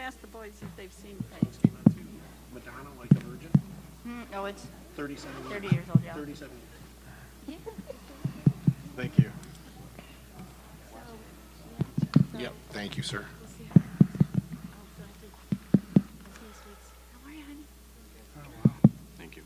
ask the boys if they've seen the page. Madonna like a virgin? No, it's 37 years. 30 years old, yeah. 37 years. Thank you. So, Yep, thank you, sir. we'll see how. Oh, so I did. That's me, sweets. How are you, honey? Thank you.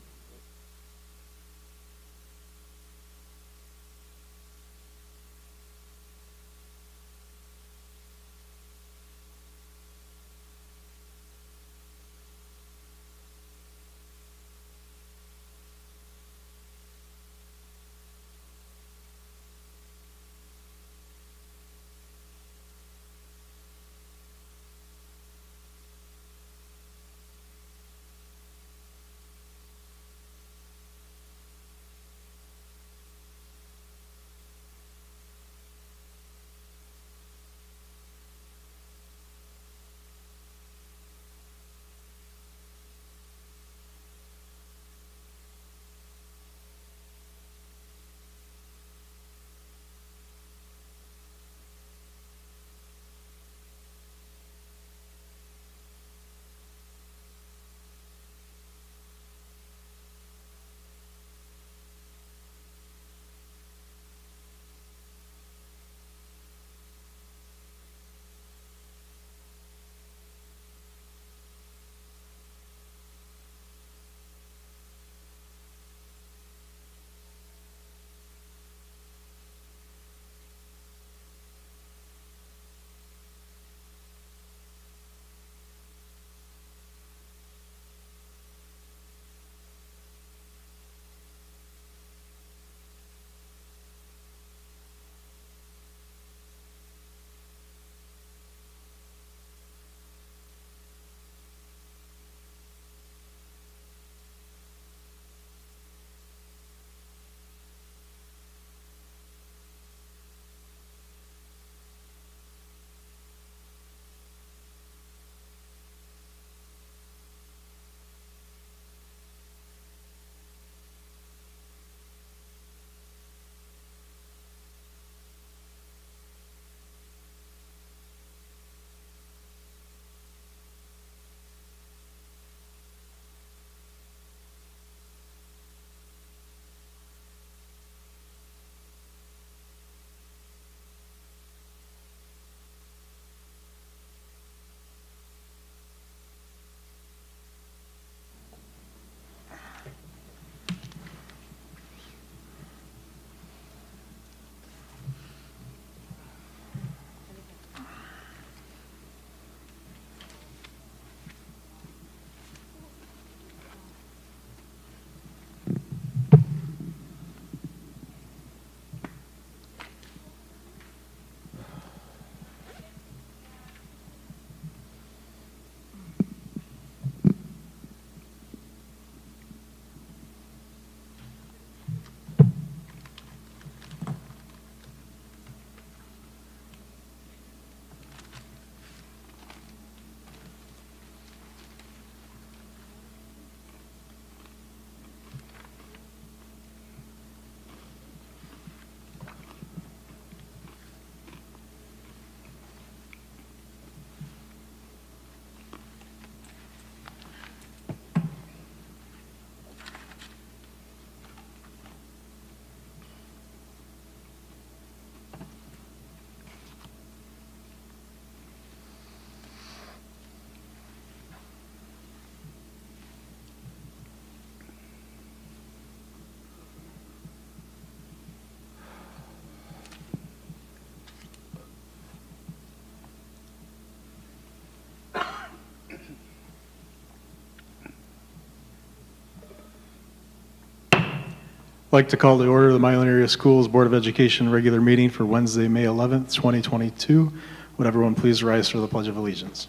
I'd like to call to order the Milan Area Schools Board of Education regular meeting for Wednesday, May 11th, 2022. Would everyone please rise for the Pledge of Allegiance?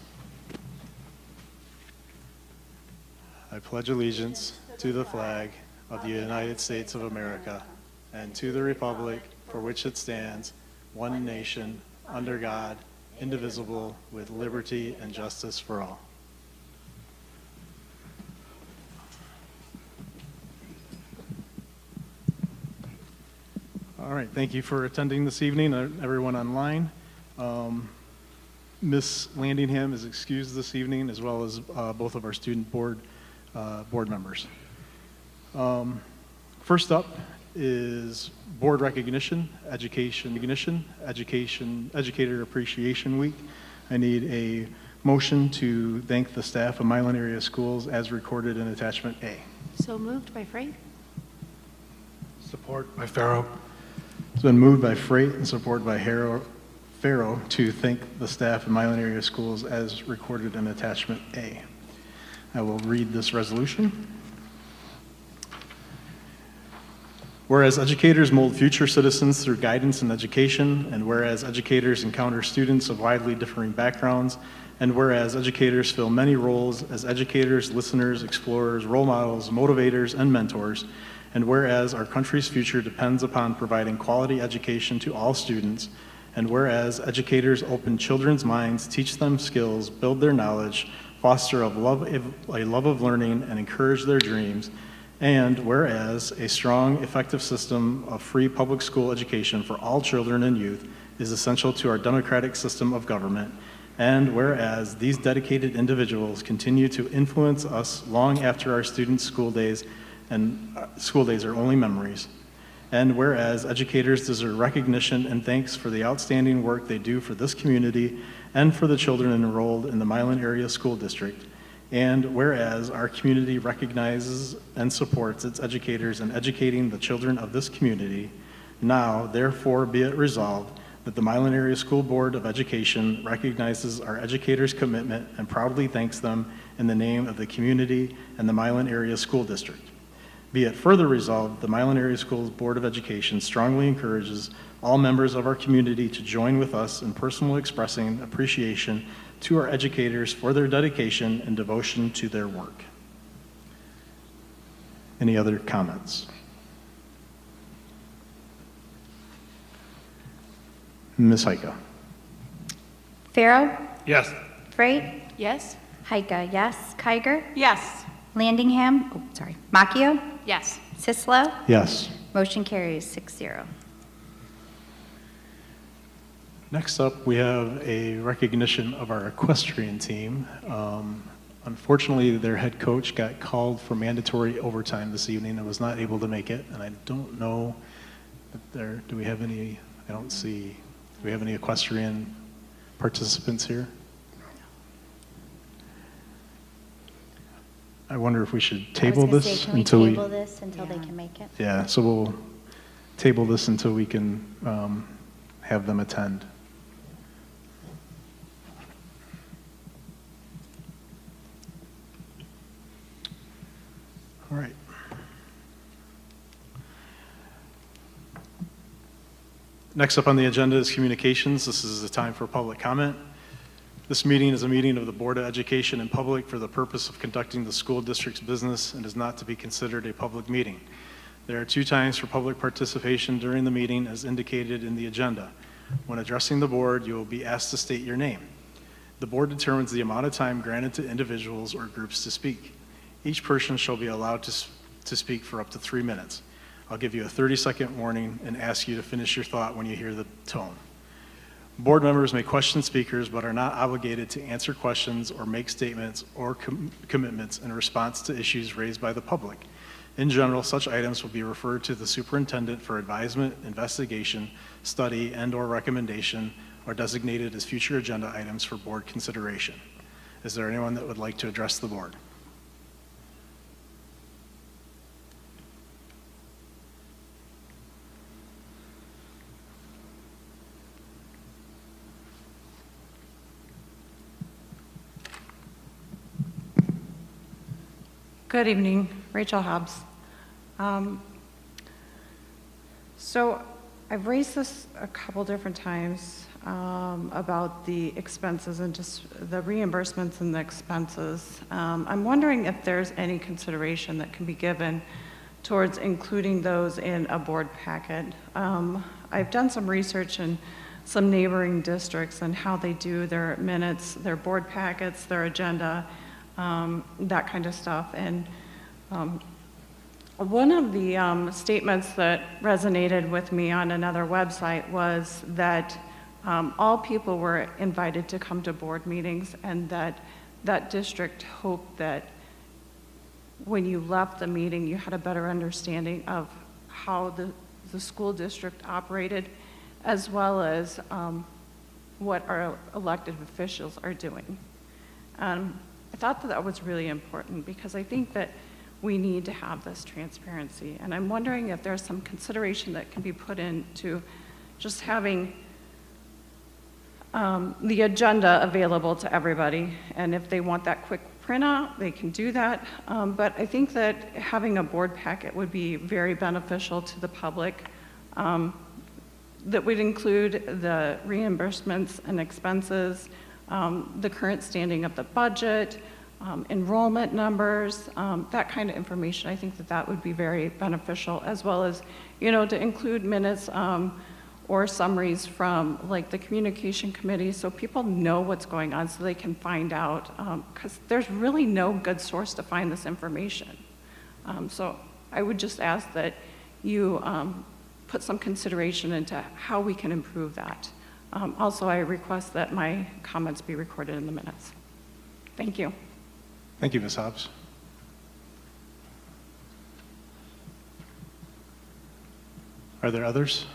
I pledge allegiance to the flag of the United States of America and to the republic for which it stands, one nation, under God, indivisible, with liberty and justice for all. All right, thank you for attending this evening, everyone online. Miss Landingham is excused this evening, as well as both of our student board members. First up is board recognition, Educator Appreciation Week. I need a motion to thank the staff of Milan Area Schools as recorded in attachment A. So moved by Freight? Support by Farrow. It's been moved by Freight and supported by Farrow to thank the staff of Milan Area Schools as recorded in attachment A. I will read this resolution. Whereas educators mold future citizens through guidance and education, and whereas educators encounter students of widely differing backgrounds, and whereas educators fill many roles as educators, listeners, explorers, role models, motivators, and mentors, and whereas our country's future depends upon providing quality education to all students, and whereas educators open children's minds, teach them skills, build their knowledge, foster a love of learning, and encourage their dreams, and whereas a strong, effective system of free public school education for all children and youth is essential to our democratic system of government, and whereas these dedicated individuals continue to influence us long after our students' school days are only memories, and whereas educators deserve recognition and thanks for the outstanding work they do for this community and for the children enrolled in the Milan Area School District, and whereas our community recognizes and supports its educators in educating the children of this community, now therefore be it resolved that the Milan Area School Board of Education recognizes our educators' commitment and proudly thanks them in the name of the community and the Milan Area School District. Be it further resolved, the Milan Area Schools Board of Education strongly encourages all members of our community to join with us in personally expressing appreciation to our educators for their dedication and devotion to their work. Any other comments? Ms. Heike. Farrow, Yes. Freight, Yes? Heike, yes. Kiger, Yes. Landingham, Macchio, Yes. Sislo. Yes. Motion carries 6-0. Next up, we have a recognition of our equestrian team. Unfortunately, their head coach got called for mandatory overtime this evening and was not able to make it. And I don't know if do we have any, I don't see, do we have any equestrian participants here? I wonder if we should table this Can we until table this until they can make it? Yeah, so we'll table this until we can have them attend. All right. Next up on the agenda is communications. This is the time for public comment. This meeting is a meeting of the Board of Education in public for the purpose of conducting the school district's business and is not to be considered a public meeting. There are 2 times for public participation during the meeting as indicated in the agenda. When addressing the board, you will be asked to state your name. The board determines the amount of time granted to individuals or groups to speak. Each person shall be allowed to speak for up to 3 minutes. I'll give you a 30-second warning and ask you to finish your thought when you hear the tone. Board members may question speakers but are not obligated to answer questions or make statements or commitments in response to issues raised by the public. In general, such items will be referred to the superintendent for advisement, investigation, study, and/or recommendation, or designated as future agenda items for board consideration. Is there anyone that would like to address the board? Good evening, Rachel Hobbs. So I've raised this a couple different times about the expenses and just the reimbursements and the expenses. I'm wondering if there's any consideration that can be given towards including those in a board packet. I've done some research in some neighboring districts and how they do their minutes, their board packets, their agenda, that kind of stuff. And one of the statements that resonated with me on another website was that all people were invited to come to board meetings, and that district hoped that when you left the meeting, you had a better understanding of how the school district operated, as well as what our elected officials are doing. I thought that was really important because I think that we need to have this transparency. And I'm wondering if there's some consideration that can be put into just having the agenda available to everybody. And if they want that quick printout, they can do that. But I think that having a board packet would be very beneficial to the public. That would include the reimbursements and expenses, the current standing of the budget, enrollment numbers, that kind of information. I think that that would be very beneficial, as well as, to include minutes or summaries from like the communication committee, so people know what's going on, so they can find out, because there's really no good source to find this information. So I would just ask that you put some consideration into how we can improve that. Also, I request that my comments be recorded in the minutes. Thank you. Thank you, Ms. Hobbs. Are there others?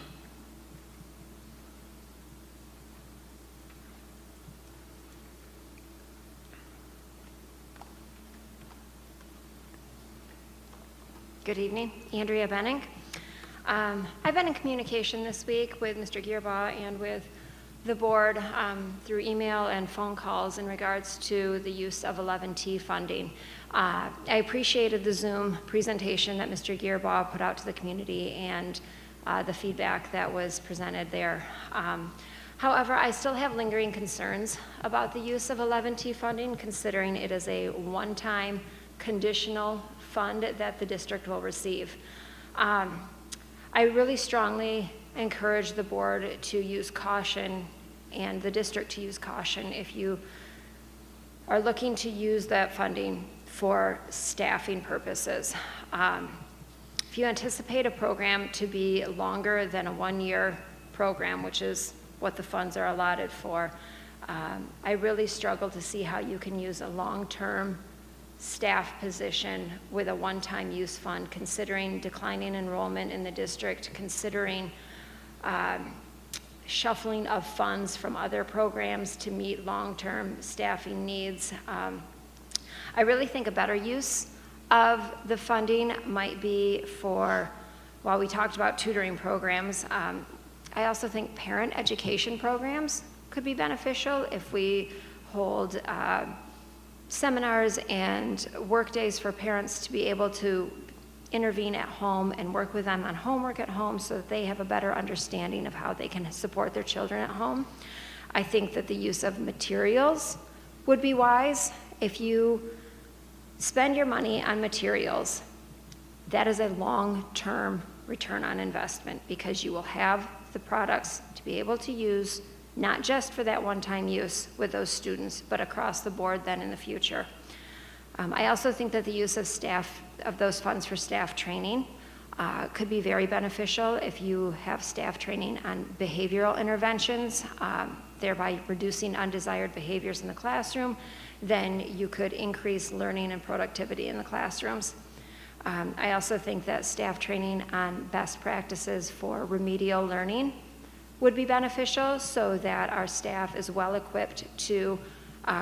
Good evening, Andrea Benning. I've been in communication this week with Mr. Gearbaugh and with the board through email and phone calls in regards to the use of 11T funding. I appreciated the Zoom presentation that Mr. Gearbaugh put out to the community and the feedback that was presented there. However, I still have lingering concerns about the use of 11T funding, considering it is a one-time conditional fund that the district will receive. I really strongly encourage the board to use caution and the district to use caution if you are looking to use that funding for staffing purposes. If you anticipate a program to be longer than a one-year program, which is what the funds are allotted for, I really struggle to see how you can use a long-term staff position with a one-time use fund, considering declining enrollment in the district, considering shuffling of funds from other programs to meet long-term staffing needs. I really think a better use of the funding might be for, while we talked about tutoring programs, I also think parent education programs could be beneficial if we hold seminars and work days for parents to be able to intervene at home and work with them on homework at home so that they have a better understanding of how they can support their children at home. I think that the use of materials would be wise. If you spend your money on materials, that is a long-term return on investment, because you will have the products to be able to use not just for that one-time use with those students, but across the board then in the future. I also think that the use of those funds for staff training could be very beneficial if you have staff training on behavioral interventions, thereby reducing undesired behaviors in the classroom. Then you could increase learning and productivity in the classrooms. I also think that staff training on best practices for remedial learning would be beneficial, so that our staff is well equipped to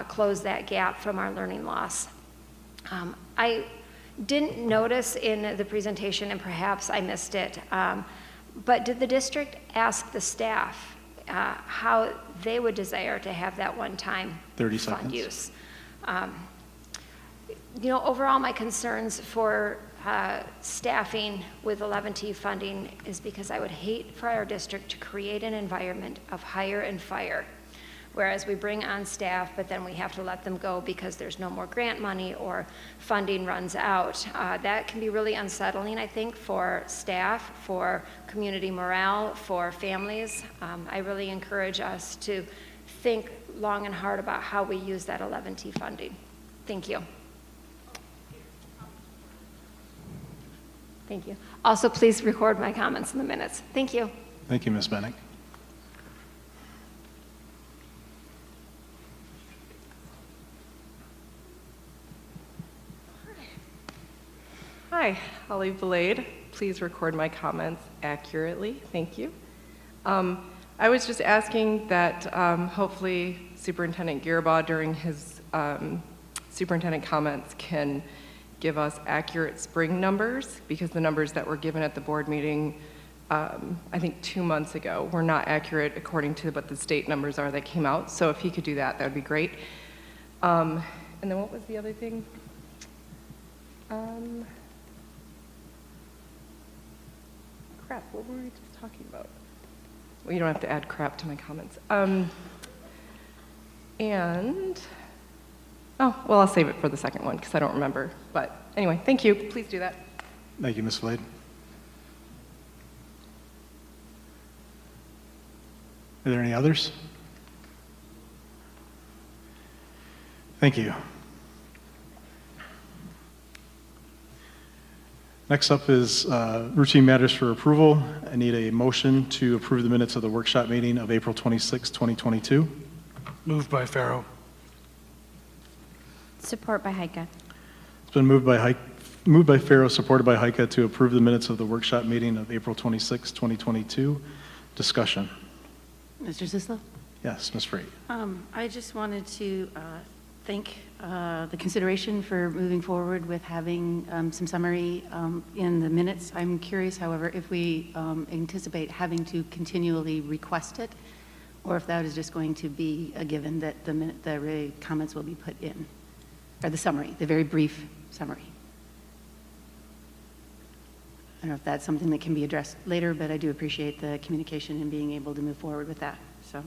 close that gap from our learning loss. I didn't notice in the presentation, and perhaps I missed it, but did the district ask the staff how they would desire to have that one-time 30 fund seconds. use? Overall, my concerns for staffing with 11T funding is because I would hate for our district to create an environment of hire and fire, whereas we bring on staff, but then we have to let them go because there's no more grant money or funding runs out. That can be really unsettling, I think, for staff, for community morale, for families. I really encourage us to think long and hard about how we use that 11T funding. Thank you. Thank you. Also, please record my comments in the minutes. Thank you. Thank you, Ms. Bennick. Hi, Holly Blade. Please record my comments accurately. Thank you. I was just asking that hopefully Superintendent Gearbaugh during his superintendent comments can give us accurate spring numbers, because the numbers that were given at the board meeting, I think 2 months ago, were not accurate according to what the state numbers are that came out. So if he could do that, that would be great. And then what was the other thing? Crap, what were we just talking about? Well, you don't have to add crap to my comments. Oh, well, I'll save it for the second one because I don't remember. But anyway, thank you. Please do that. Thank you, Ms. Flade. Are there any others? Thank you. Next up is routine matters for approval. I need a motion to approve the minutes of the workshop meeting of April 26, 2022. Moved by Pharaoh. Support by Heike. It's been moved by Pharaoh, supported by Heike, to approve the minutes of the workshop meeting of April 26, 2022. Discussion. Mr. Sislo? Yes, Ms. Free. I just wanted to thank the consideration for moving forward with having some summary in the minutes. I'm curious, however, if we anticipate having to continually request it, or if that is just going to be a given that the comments will be put in, or the summary, the very brief summary. I don't know if that's something that can be addressed later, but I do appreciate the communication and being able to move forward with that. So,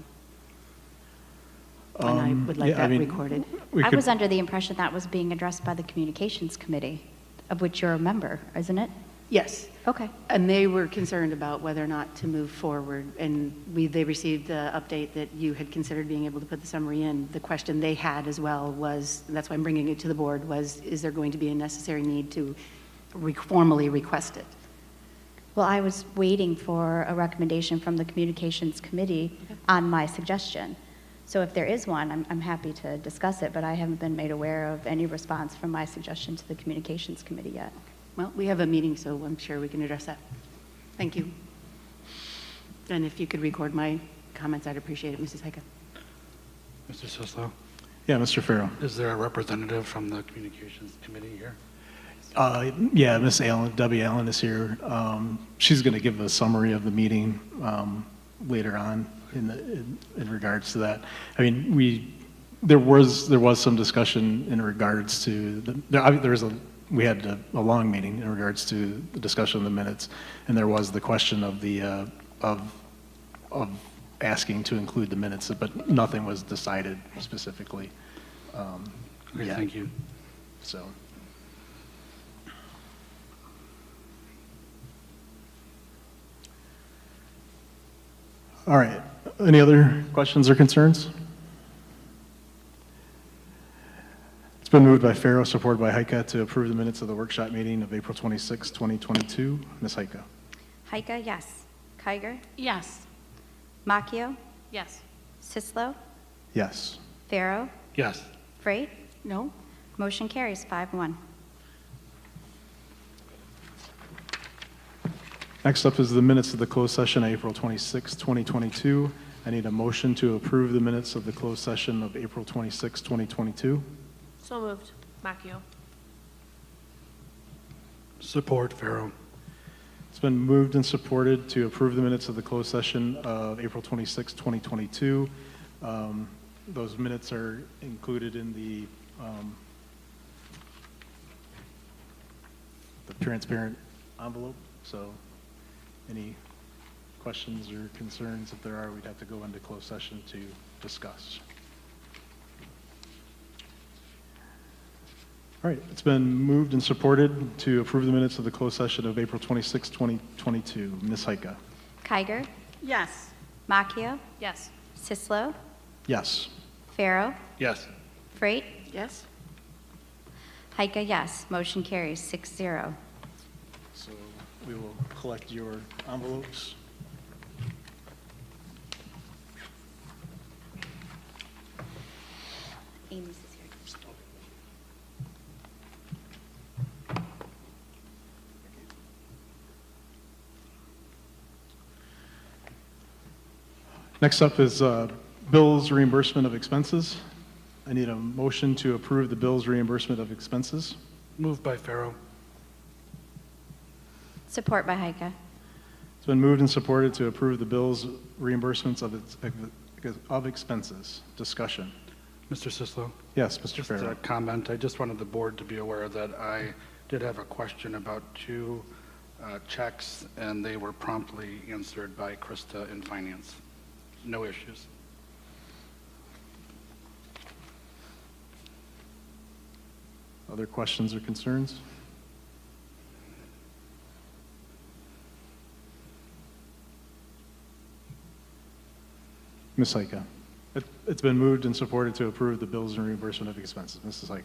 and I would like that recorded. I was under the impression that was being addressed by the Communications Committee, of which you're a member, isn't it? Yes. Okay. And they were concerned about whether or not to move forward, and they received the update that you had considered being able to put the summary in. The question they had as well was, and that's why I'm bringing it to the board, was, is there going to be a necessary need to formally request it? Well, I was waiting for a recommendation from the Communications Committee on my suggestion. So if there is one, I'm happy to discuss it, but I haven't been made aware of any response from my suggestion to the Communications Committee yet. Well, we have a meeting, so I'm sure we can address that. Thank you. And if you could record my comments, I'd appreciate it, Mrs. Heike. Mr. Sislo, Yeah, Mr. Farrow. is there a representative from the Communications Committee here? Yeah, Miss Allen, Debbie Allen is here. She's going to give a summary of the meeting later on in regards to that. I mean, there was some discussion in regards to we had a long meeting in regards to the discussion of the minutes, and there was the question of the of asking to include the minutes, but nothing was decided specifically. Great, yet. thank you. So. All right. Any other questions or concerns? It's been moved by Pharaoh, supported by Heike, to approve the minutes of the workshop meeting of April 26, 2022. Ms. Heike. Heike, yes. Kiger? Yes. Macchio? Yes. Sislo? Yes. Farrow? Yes. Freight? No? Motion carries 5-1. Next up is the minutes of the closed session, April 26, 2022. I need a motion to approve the minutes of the closed session of April 26, 2022. So moved. Macchio. Support, Pharaoh. It's been moved and supported to approve the minutes of the closed session of April 26, 2022. Those minutes are included in the transparent envelope, so any questions or concerns, if there are, we'd have to go into closed session to discuss. All right, it's been moved and supported to approve the minutes of the closed session of April 26, 2022. Ms. Heike. Kiger? Yes. Macchio? Yes. Sislo? Yes. Farrow? Yes. Freight? Yes. Heike, yes. Motion carries 6-0. So we will collect your envelopes. Amy's is here. Next up is bills reimbursement of expenses. I need a motion to approve the bills reimbursement of expenses. Moved by Pharaoh. Support by Heike. It's been moved and supported to approve the bills reimbursements of expenses. Discussion. Mr. Sislo? Yes, Mr. Just Farrow. a comment. I just wanted the board to be aware that I did have a question about two checks, and they were promptly answered by Krista in finance. No issues. Other questions or concerns? Ms. Heike. It's been moved and supported to approve the bills and reimbursement of expenses. Mrs. Heike.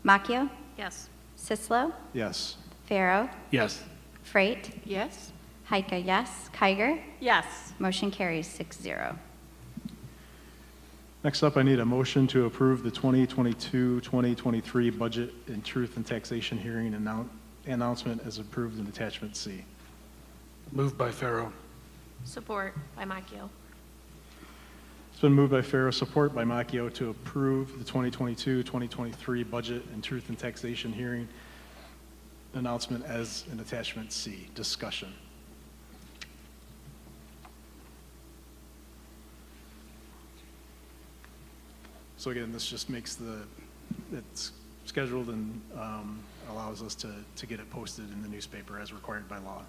Macchio. Yes. Sislo. Yes. Pharaoh. Yes. Freight. Yes? Heike, yes. Kiger. Yes. Motion carries 6-0. Next up, I need a motion to approve the 2022-2023 Budget and Truth and Taxation Hearing announcement as approved in Attachment C. Moved by Pharaoh. Support by Macchio. It's been moved by Farrow, support by Macchio to approve the 2022-2023 Budget and Truth and Taxation Hearing announcement as in Attachment C. Discussion. So again, this just makes it's scheduled and allows us to get it posted in the newspaper as required by law.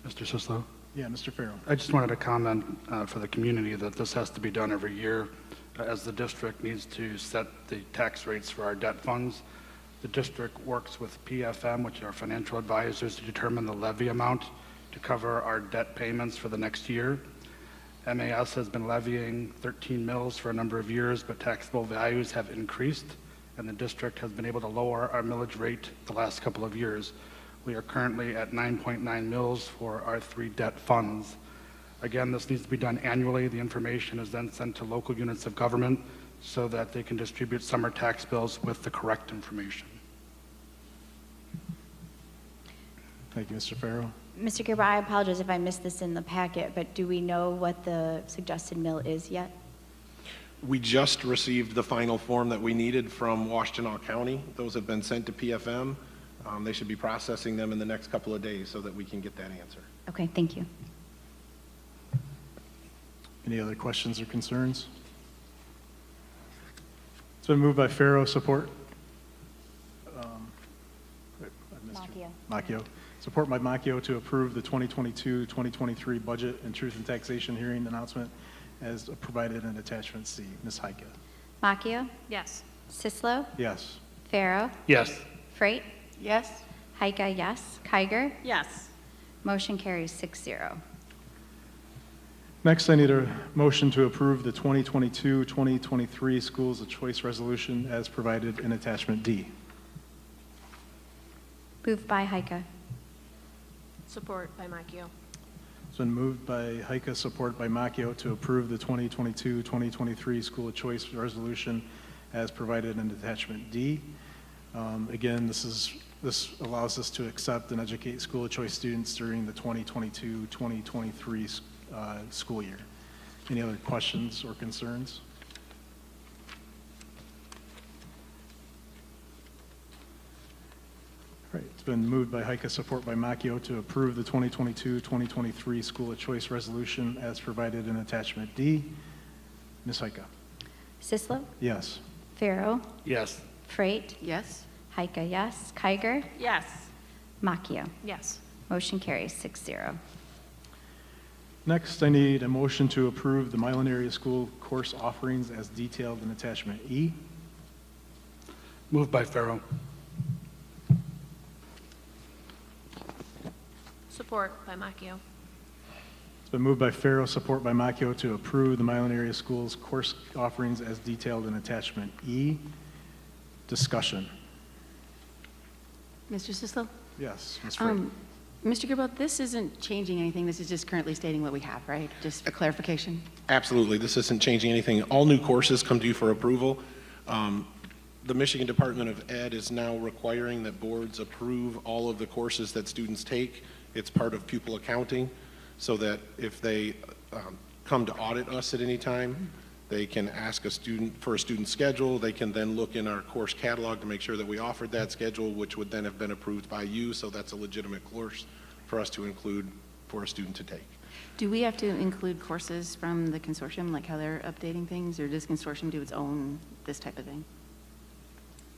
Mr. Sislo? Yeah, Mr. Farrow. I just wanted to comment for the community that this has to be done every year as the district needs to set the tax rates for our debt funds. The district works with PFM, which are financial advisors, to determine the levy amount to cover our debt payments for the next year. MAS has been levying 13 mills for a number of years, but taxable values have increased, and the district has been able to lower our millage rate the last couple of years. We are currently at 9.9 mills for our 3 debt funds. Again, this needs to be done annually. The information is then sent to local units of government so that they can distribute summer tax bills with the correct information. Thank you, Mr. Farrow. Mr. Gerber, I apologize if I missed this in the packet, but do we know what the suggested mill is yet? We just received the final form that we needed from Washtenaw County. Those have been sent to PFM. They should be processing them in the next couple of days so that we can get that answer. Okay, thank you. Any other questions or concerns? It's been moved by Farrow, support. Macchio. Support by Macchio to approve the 2022-2023 Budget and Truth and Taxation Hearing announcement as provided in Attachment C. Ms. Heike. Macchio. Yes. Sislo. Yes. Pharaoh. Yes. Freight. Yes? Heike, yes. Kiger. Yes. Motion carries 6-0. Next, I need a motion to approve the 2022-2023 Schools of Choice Resolution as provided in Attachment D. Moved by Heike. Support by Macchio. It's been moved by Heike, support by Macchio to approve the 2022-2023 School of Choice Resolution as provided in Attachment D. Again, this allows us to accept and educate school of choice students during the 2022-2023 school year. Any other questions or concerns? All right, it's been moved by Heike, support by Macchio to approve the 2022-2023 School of Choice Resolution as provided in Attachment D. Ms. Heike? Sislo. Yes. Pharaoh. Yes. Freight. Yes? Heike, yes. Kiger. Yes. Macchio. Yes. Motion carries 6-0. Next, I need a motion to approve the Milan Area School course offerings as detailed in Attachment E. Moved by Pharaoh. Support by Macchio. It's been moved by Farrow, support by Macchio to approve the Milan Area Schools course offerings as detailed in Attachment E. Discussion. Mr. Sislo? Yes, Ms. Freight. Mr. Gerbo, this isn't changing anything. This is just currently stating what we have, right? Just for clarification. Absolutely. This isn't changing anything. All new courses come due for approval. The Michigan Department of Ed is now requiring that boards approve all of the courses that students take. It's part of pupil accounting. so that if they come to audit us at any time, they can ask a student for a student schedule. They can then look in our course catalog to make sure that we offered that schedule, which would then have been approved by you, so that's a legitimate course for us to include for a student to take. Do we have to include courses from the consortium, like how they're updating things, or does consortium do its own, this type of thing?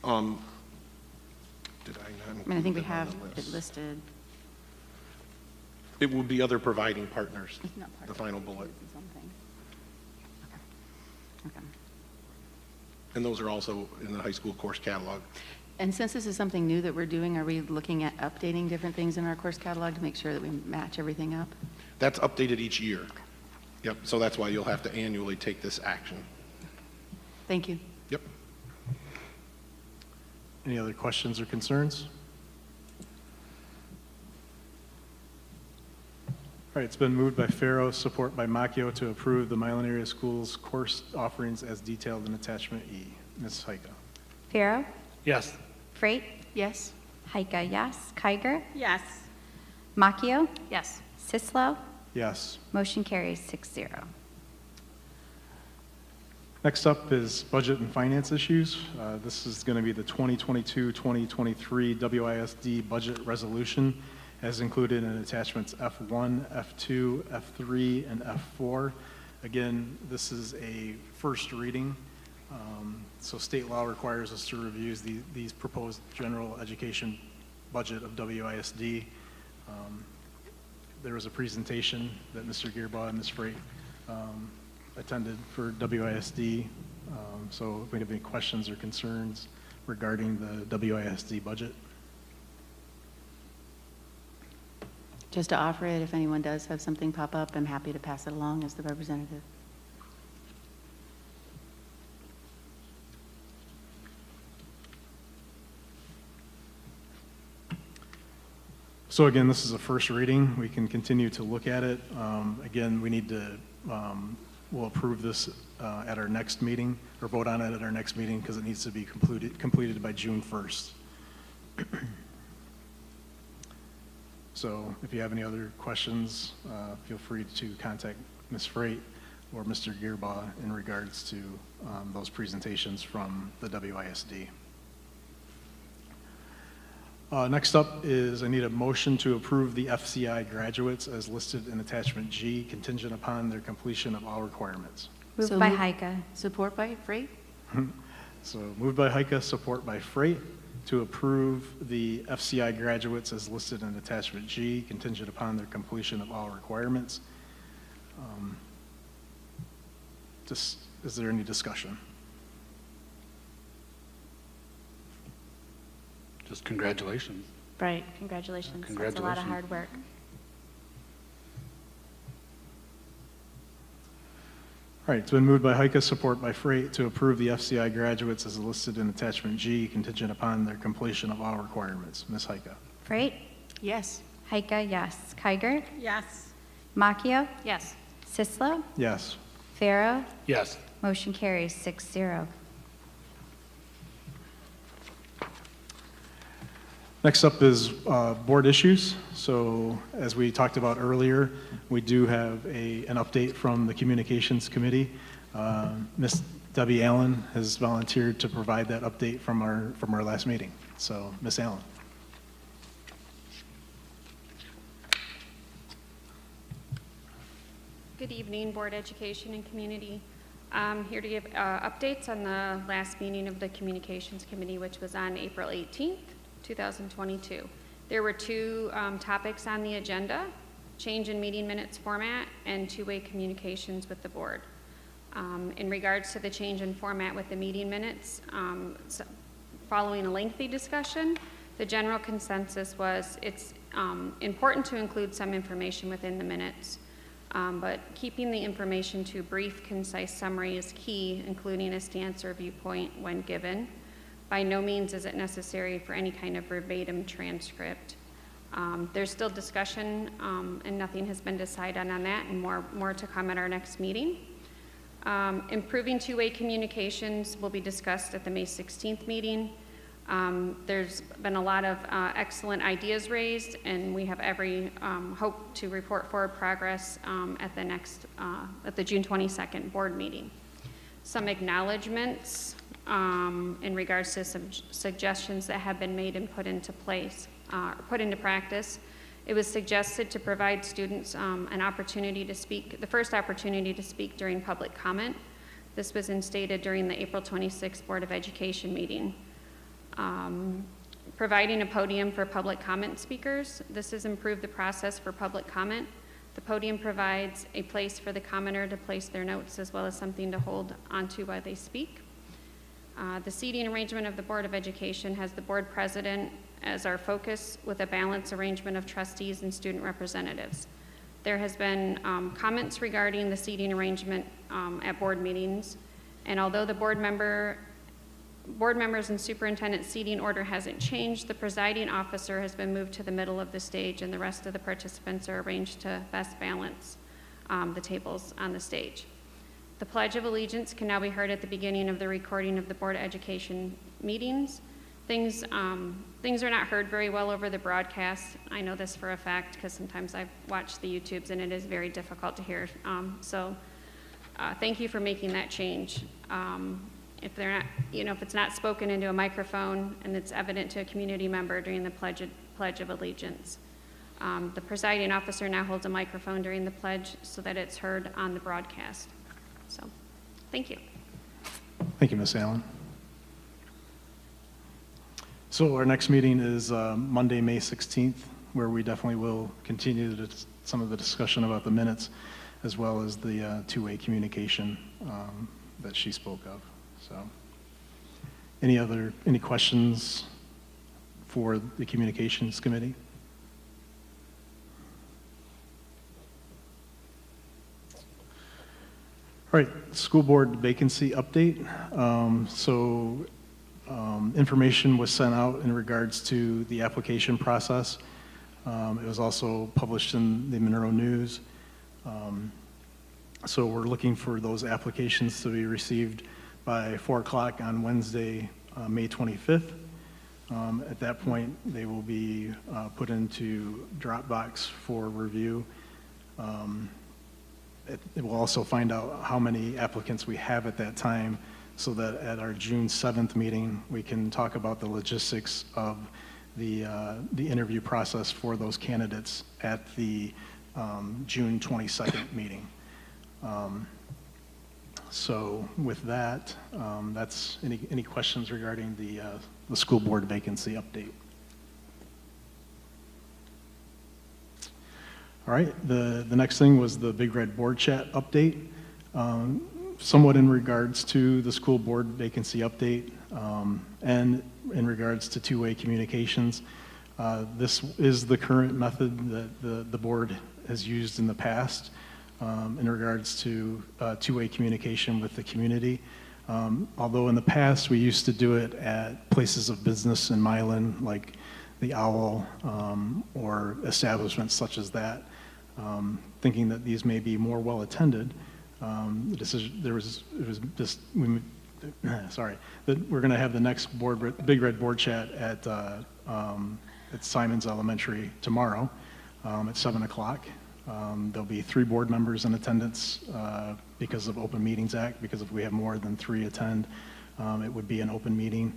Did I not I include mean, I think we them on have the it list? listed. It will be other providing partners, It's not part the of final it, bullet. it's something. Okay. And those are also in the high school course catalog. And since this is something new that we're doing, are we looking at updating different things in our course catalog to make sure that we match everything up? That's updated each year. Yep, so that's why you'll have to annually take this action. Thank you. Yep. Any other questions or concerns? All right, it's been moved by Farrow, support by Macchio to approve the Milan Area Schools course offerings as detailed in attachment E. Ms. Heika. Farrow, Yes. Freight, Yes? Heika, yes. Kiger, Yes. Macchio, Yes. Sislo. Yes. Motion carries 6-0. Next up is budget and finance issues. This is going to be the 2022-2023 WISD budget resolution as included in attachments F1, F2, F3, and F4. Again, this is a first reading. So state law requires us to review these proposed general education budget of WISD. There was a presentation that Mr. Gearbaugh and Ms. Freight attended for WISD. So if we have any questions or concerns regarding the WISD budget. Just to offer it, if anyone does have something pop up, I'm happy to pass it along as the representative. So again, this is a first reading. We can continue to look at it. Again, we need to, we'll approve this at our next meeting, or vote on it at our next meeting, because it needs to be completed by June 1st. So if you have any other questions, feel free to contact Ms. Freight or Mr. Gearbaugh in regards to those presentations from the WISD. Next up is I need a motion to approve the FCI graduates as listed in attachment G, contingent upon their completion of all requirements. Moved So by moved. Heika. Support by Freight? So moved by Heika, support by Freight, to approve the FCI graduates as listed in attachment G, contingent upon their completion of all requirements. Is there any discussion? Just congratulations. Right, congratulations. That's a lot of Congratulations. hard work. All right, it's been moved by Heika, support by Freight, to approve the FCI graduates as listed in attachment G, contingent upon their completion of all requirements. Ms. Heika. Freight, Yes. Heika, yes. Kiger, Yes. Macchio, Yes. Sislo, Yes. Farrow. Yes. Motion carries 6-0. Next up is board issues. So as we talked about earlier, we do have an update from the Communications Committee. Ms. Debbie Allen has volunteered to provide that update from our last meeting. So Ms. Allen. Good evening, Board Education and Community. I'm here to give updates on the last meeting of the Communications Committee, which was on April 18th, 2022. There were two topics on the agenda: change in meeting minutes format and two-way communications with the board. In regards to the change in format with the meeting minutes, following a lengthy discussion, the general consensus was it's important to include some information within the minutes, but keeping the information to a brief, concise summary is key, including a stance or viewpoint when given. By no means is it necessary for any kind of verbatim transcript. There's still discussion, and nothing has been decided on that, and more to come at our next meeting. Improving two-way communications will be discussed at the May 16th meeting. There's been a lot of excellent ideas raised, and we have every hope to report forward progress at the June 22nd board meeting. Some acknowledgements in regards to some suggestions that have been made and put into practice. It was suggested to provide students an opportunity to speak, the first opportunity to speak during public comment. This was instated during the April 26th Board of Education meeting. Providing a podium for public comment speakers. This has improved the process for public comment. The podium provides a place for the commenter to place their notes as well as something to hold onto while they speak. The seating arrangement of the Board of Education has the board president as our focus with a balanced arrangement of trustees and student representatives. There has been comments regarding the seating arrangement at board meetings, and although the board members and superintendent seating order hasn't changed, the presiding officer has been moved to the middle of the stage, and the rest of the participants are arranged to best balance the tables on the stage. The Pledge of Allegiance can now be heard at the beginning of the recording of the Board of Education meetings. Things are not heard very well over the broadcast. I know this for a fact because sometimes I've watched the YouTubes and it is very difficult to hear. Thank you for making that change. If they're not, if it's not spoken into a microphone and it's evident to a community member during the Pledge of Allegiance. The presiding officer now holds a microphone during the pledge so that it's heard on the broadcast. So, thank you. Thank you, Ms. Allen. So our next meeting is Monday, May 16th, where we definitely will continue some of the discussion about the minutes, as well as the two-way communication that she spoke of. So, any questions for the Communications Committee? All right, school board vacancy update. Information was sent out in regards to the application process. It was also published in the Monroe News. So we're looking for those applications to be received by 4 o'clock on Wednesday, May 25th. At that point, they will be put into Dropbox for review. It will also find out how many applicants we have at that time, so that at our June 7th meeting, we can talk about the logistics of the interview process for those candidates at the June 22nd meeting. So with that, that's any questions regarding the school board vacancy update? All right, the next thing was the Big Red Board Chat update. Somewhat in regards to the school board vacancy update and in regards to two-way communications. This is the current method that the board has used in the past in regards to two-way communication with the community. Although in the past we used to do it at places of business in Milan, like the Owl or establishments such as that, thinking that these may be more well attended. We're going to have the next Big Red Board Chat at Simons Elementary tomorrow at 7 o'clock. There'll be 3 board members in attendance because of Open Meetings Act, because if we have more than 3 attend, it would be an open meeting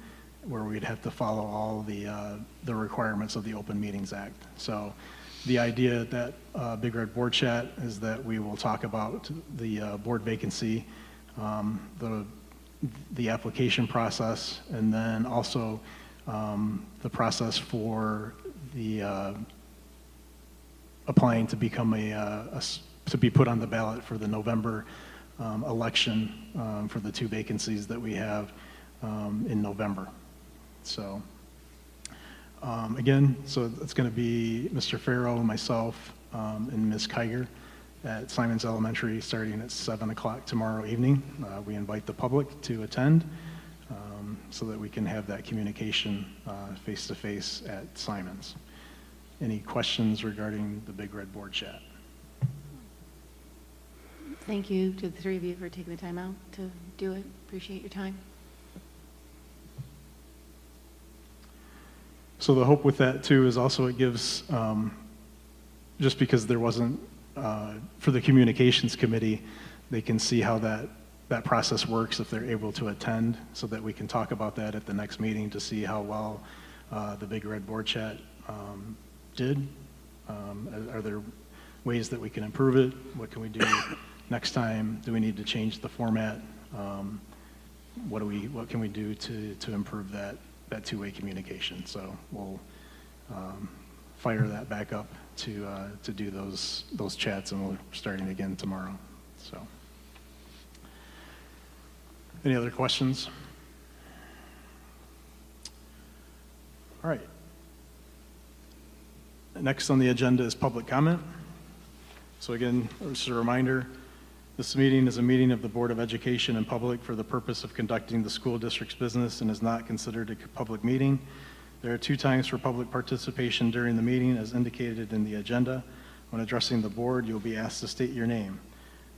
where we'd have to follow all the requirements of the Open Meetings Act. So the idea at that Big Red Board Chat is that we will talk about the board vacancy, the application process, and then also the process for the applying to become to be put on the ballot for the November election for the 2 vacancies that we have in November. So again, so it's going to be Mr. Farrow, myself, and Ms. Kiger at Simons Elementary starting at 7 o'clock tomorrow evening. We invite the public to attend so that we can have that communication face-to-face at Simons. Any questions regarding the Big Red Board Chat? Thank you to the 3 of you for taking the time out to do it. Appreciate your time. So the hope with that too is also it gives, just because there wasn't, for the communications committee, they can see how that process works if they're able to attend, so that we can talk about that at the next meeting to see how well the Big Red Board Chat did. Are there ways that we can improve it? What can we do next time? Do we need to change the format? What can we do to improve that two-way communication? So we'll fire that back up to do those chats, and we're starting again tomorrow. So, any other questions? All right. Next on the agenda is public comment. So again, just a reminder, this meeting is a meeting of the Board of Education in public for the purpose of conducting the school district's business and is not considered a public meeting. There are 2 times for public participation during the meeting as indicated in the agenda. When addressing the board, you'll be asked to state your name.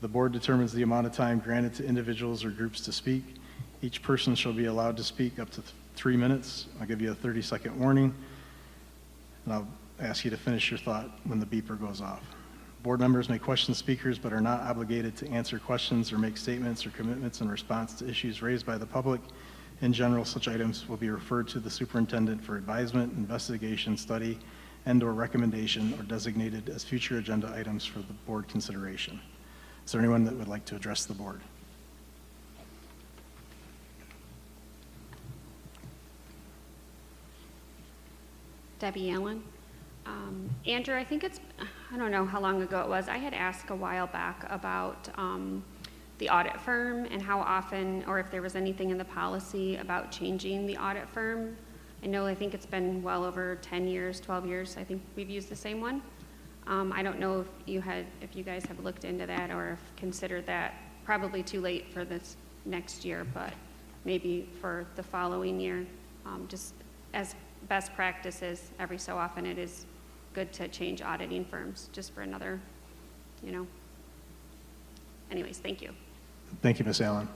The board determines the amount of time granted to individuals or groups to speak. Each person shall be allowed to speak up to 3 minutes. I'll give you a 30-second warning, and I'll ask you to finish your thought when the beeper goes off. Board members may question speakers but are not obligated to answer questions or make statements or commitments in response to issues raised by the public. In general, such items will be referred to the superintendent for advisement, investigation, study, and/or recommendation, or designated as future agenda items for the board consideration. Is there anyone that would like to address the board? Debbie Allen. Andrew, I think I don't know how long ago it was, I had asked a while back about the audit firm and how often, or if there was anything in the policy about changing the audit firm. I think it's been well over 10 years, 12 years, I think we've used the same one. I don't know if you guys have looked into that or if considered that. Probably too late for this next year, but maybe for the following year. Just as best practices, every so often it is good to change auditing firms just for another, Anyways, thank you. Thank you, Ms. Allen.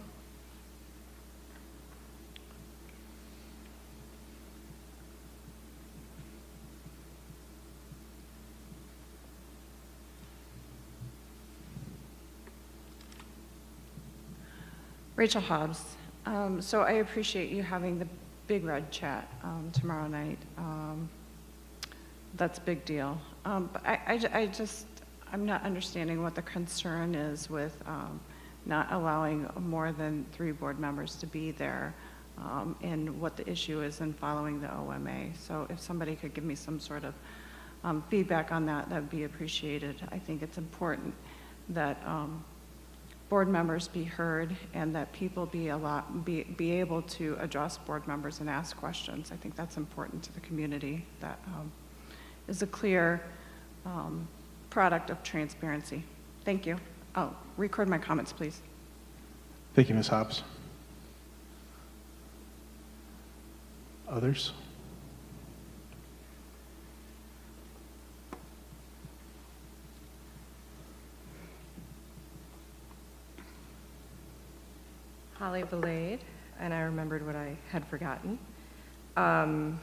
Rachel Hobbs. So I appreciate you having the Big Red Chat tomorrow night. That's a big deal. But I'm not understanding what the concern is with not allowing more than 3 board members to be there, and what the issue is in following the OMA. So if somebody could give me some sort of feedback on that, that would be appreciated. I think it's important that board members be heard and that people be able to address board members and ask questions. I think that's important to the community. That is a clear product of transparency. Thank you. Oh, record my comments, please. Thank you, Ms. Hobbs. Others? Holly Belade, and I remembered what I had forgotten. I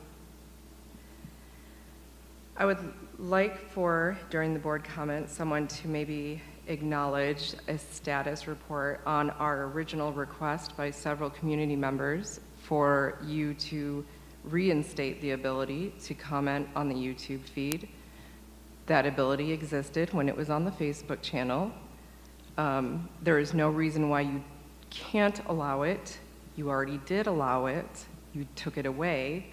would like for, during the board comment, someone to maybe acknowledge a status report on our original request by several community members for you to reinstate the ability to comment on the YouTube feed. That ability existed when it was on the Facebook channel. There is no reason why you can't allow it. You already did allow it. You took it away.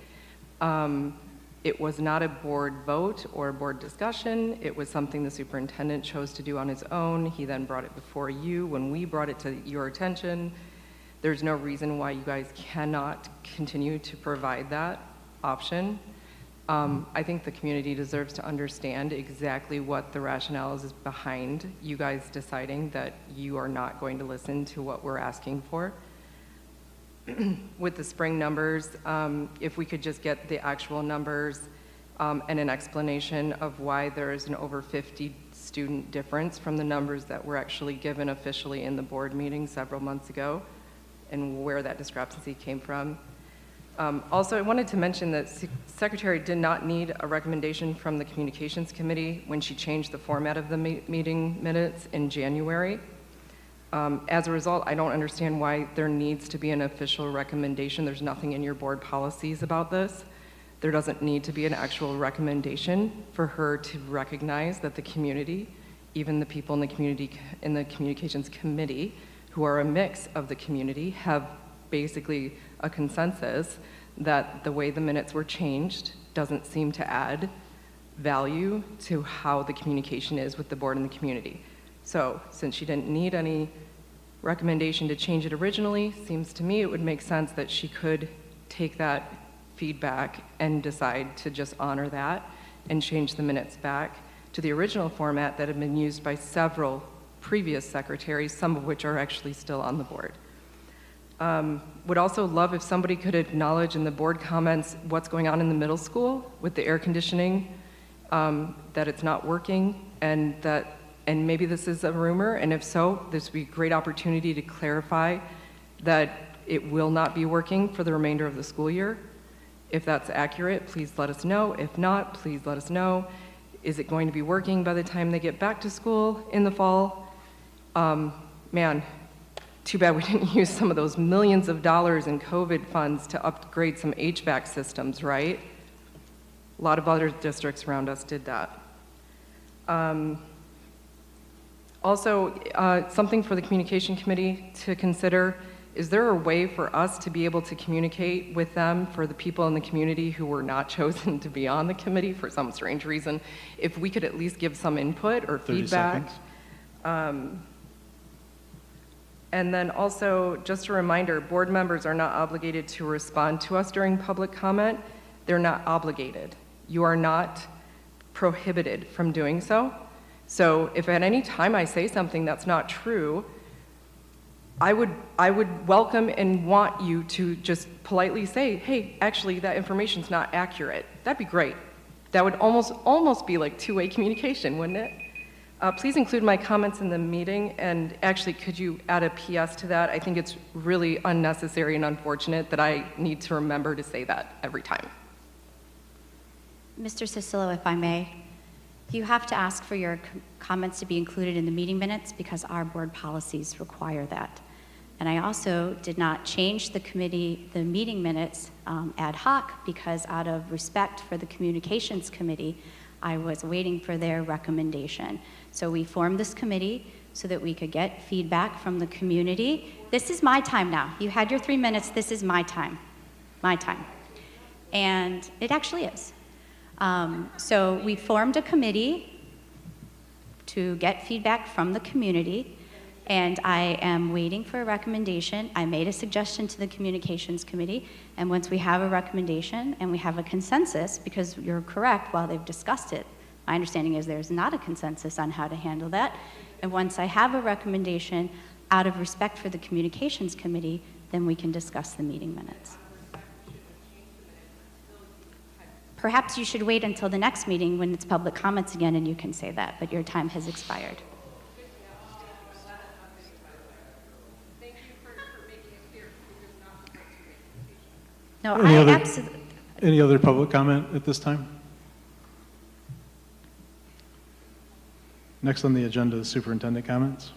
It was not a board vote or a board discussion. It was something the superintendent chose to do on his own. He then brought it before you. When we brought it to your attention, there's no reason why you guys cannot continue to provide that option. I think the community deserves to understand exactly what the rationale is behind you guys deciding that you are not going to listen to what we're asking for. With the spring numbers, if we could just get the actual numbers and an explanation of why there is an over 50 student difference from the numbers that were actually given officially in the board meeting several months ago, and where that discrepancy came from. Also, I wanted to mention that Secretary did not need a recommendation from the Communications Committee when she changed the format of the meeting minutes in January. As a result, I don't understand why there needs to be an official recommendation. There's nothing in your board policies about this. There doesn't need to be an actual recommendation for her to recognize that the community, even the people in the Communications Committee, who are a mix of the community, have basically a consensus that the way the minutes were changed doesn't seem to add value to how the communication is with the board and the community. So since she didn't need any recommendation to change it originally, seems to me it would make sense that she could take that feedback and decide to just honor that and change the minutes back to the original format that had been used by several previous secretaries, some of which are actually still on the board. Would also love if somebody could acknowledge in the board comments what's going on in the middle school with the air conditioning, that it's not working, and maybe this is a rumor, and if so, this would be a great opportunity to clarify that it will not be working for the remainder of the school year. If that's accurate, please let us know. If not, please let us know. Is it going to be working by the time they get back to school in the fall? Man, too bad we didn't use some of those millions of dollars in COVID funds to upgrade some HVAC systems, right? A lot of other districts around us did that. Also, something for the Communication Committee to consider, is there a way for us to be able to communicate with them, for the people in the community who were not chosen to be on the committee for some strange reason, if we could at least give some input or 30 feedback? seconds. And then also, just a reminder, board members are not obligated to respond to us during public comment. They're not obligated. You are not prohibited from doing so. So if at any time I say something that's not true, I would welcome and want you to just politely say, hey, actually that information's not accurate. That'd be great. That would almost be like two-way communication, wouldn't it? Please include my comments in the meeting, and actually could you add a PS to that? I think it's really unnecessary and unfortunate that I need to remember to say that every time. Mr. Cicillo, if I may, you have to ask for your comments to be included in the meeting minutes because our board policies require that. And I also did not change the meeting minutes ad hoc because out of respect for the Communications Committee, I was waiting for their recommendation. So we formed this committee so that we could get feedback from the community. This is my time now. You had your 3 minutes, this is my time. My time. And it actually is. So we formed a committee to get feedback from the community, and I am waiting for a recommendation. I made a suggestion to the Communications Committee, and once we have a recommendation and we have a consensus, because you're correct, while they've discussed it, my understanding is there's not a consensus on how to handle that, and once I have a recommendation, out of respect for the Communications Committee, then we can discuss the meeting minutes. Perhaps you should wait until the next meeting when it's public comments again and you can say that, but your time has expired. No, Any other public comment at this time? Next on the agenda is superintendent comments.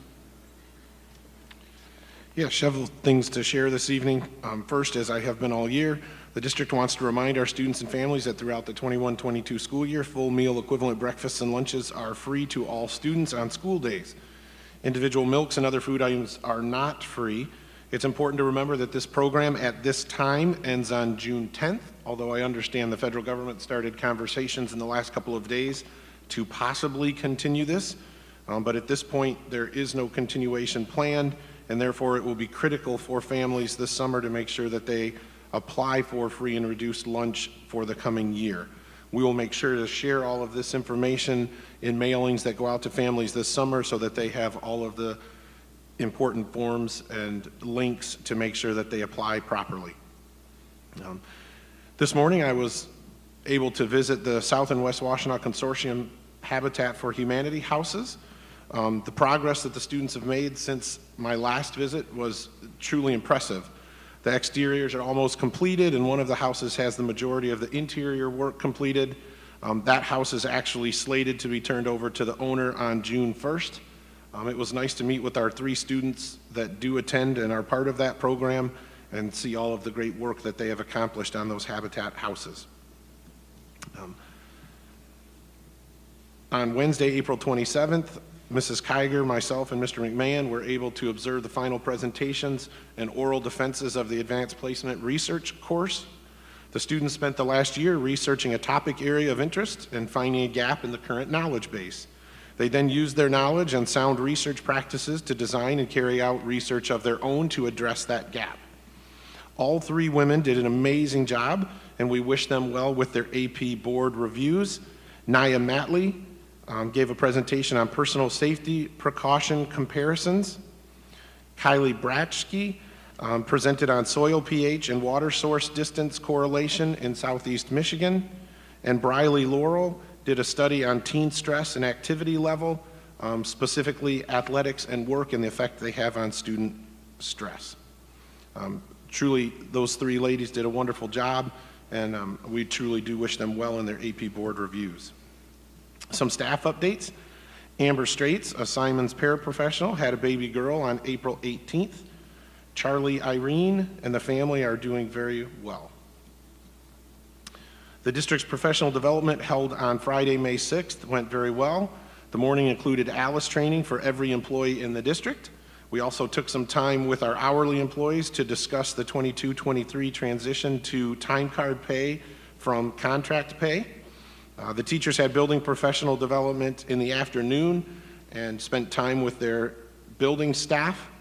Yeah, several things to share this evening. First, as I have been all year, the district wants to remind our students and families that throughout the 21-22 school year, full meal equivalent breakfasts and lunches are free to all students on school days. Individual milks and other food items are not free. It's important to remember that this program at this time ends on June 10th, although I understand the federal government started conversations in the last couple of days to possibly continue this. But at this point, there is no continuation planned, and therefore it will be critical for families this summer to make sure that they apply for free and reduced lunch for the coming year. We will make sure to share all of this information in mailings that go out to families this summer so that they have all of the important forms and links to make sure that they apply properly. This morning I was able to visit the South and West Washtenaw Consortium Habitat for Humanity houses. The progress that the students have made since my last visit was truly impressive. The exteriors are almost completed, and one of the houses has the majority of the interior work completed. That house is actually slated to be turned over to the owner on June 1st. It was nice to meet with our 3 students that do attend and are part of that program and see all of the great work that they have accomplished on those Habitat houses. On Wednesday, April 27th, Mrs. Kiger, myself, and Mr. McMahon were able to observe the final presentations and oral defenses of the Advanced Placement Research course. The students spent the last year researching a topic area of interest and finding a gap in the current knowledge base. They then used their knowledge and sound research practices to design and carry out research of their own to address that gap. All 3 women did an amazing job, and we wish them well with their AP board reviews. Naya Matley gave a presentation on personal safety precaution comparisons. Kylie Bratschke presented on soil pH and water source distance correlation in Southeast Michigan. And Briley Laurel did a study on teen stress and activity level, specifically athletics and work and the effect they have on student stress. Truly, those 3 ladies did a wonderful job, and we truly do wish them well in their AP board reviews. Some staff updates. Amber Straits, a Simons paraprofessional, had a baby girl on April 18th. Charlie Irene and the family are doing very well. The district's professional development held on Friday, May 6th went very well. The morning included ALICE training for every employee in the district. We also took some time with our hourly employees to discuss the 22-23 transition to time card pay from contract pay. The teachers had building professional development in the afternoon and spent time with their building staff.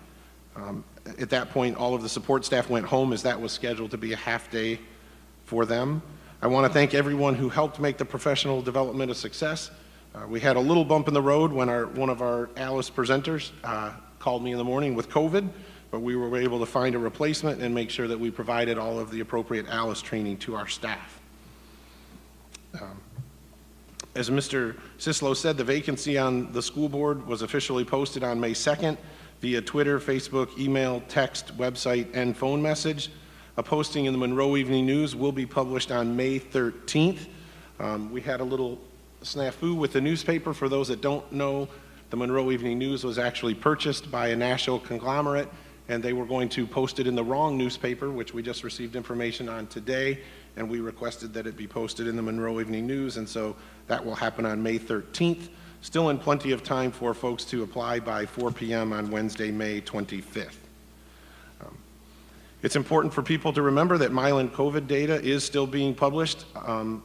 At that point, all of the support staff went home as that was scheduled to be a half day for them. I want to thank everyone who helped make the professional development a success. We had a little bump in the road when one of our ALICE presenters called me in the morning with COVID, but we were able to find a replacement and make sure that we provided all of the appropriate ALICE training to our staff. As Mr. Sislo said, the vacancy on the school board was officially posted on May 2nd via Twitter, Facebook, email, text, website, and phone message. A posting in the Monroe Evening News will be published on May 13th. We had a little snafu with the newspaper. For those that don't know, the Monroe Evening News was actually purchased by a national conglomerate, and they were going to post it in the wrong newspaper, which we just received information on today, and we requested that it be posted in the Monroe Evening News, and so that will happen on May 13th. Still in plenty of time for folks to apply by 4 p.m. on Wednesday, May 25th. It's important for people to remember that Milan COVID data is still being published,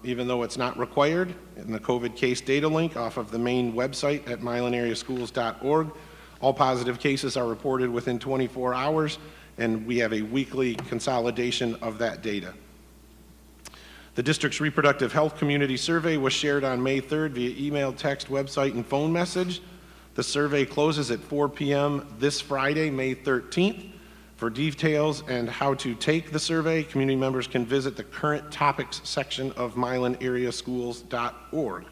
even though it's not required, in the COVID case data link off of the main website at milanareaschools.org. All positive cases are reported within 24 hours, and we have a weekly consolidation of that data. The district's reproductive health community survey was shared on May 3rd via email, text, website, and phone message. The survey closes at 4 p.m. this Friday, May 13th. For details and how to take the survey, community members can visit the current topics section of milanareaschools.org.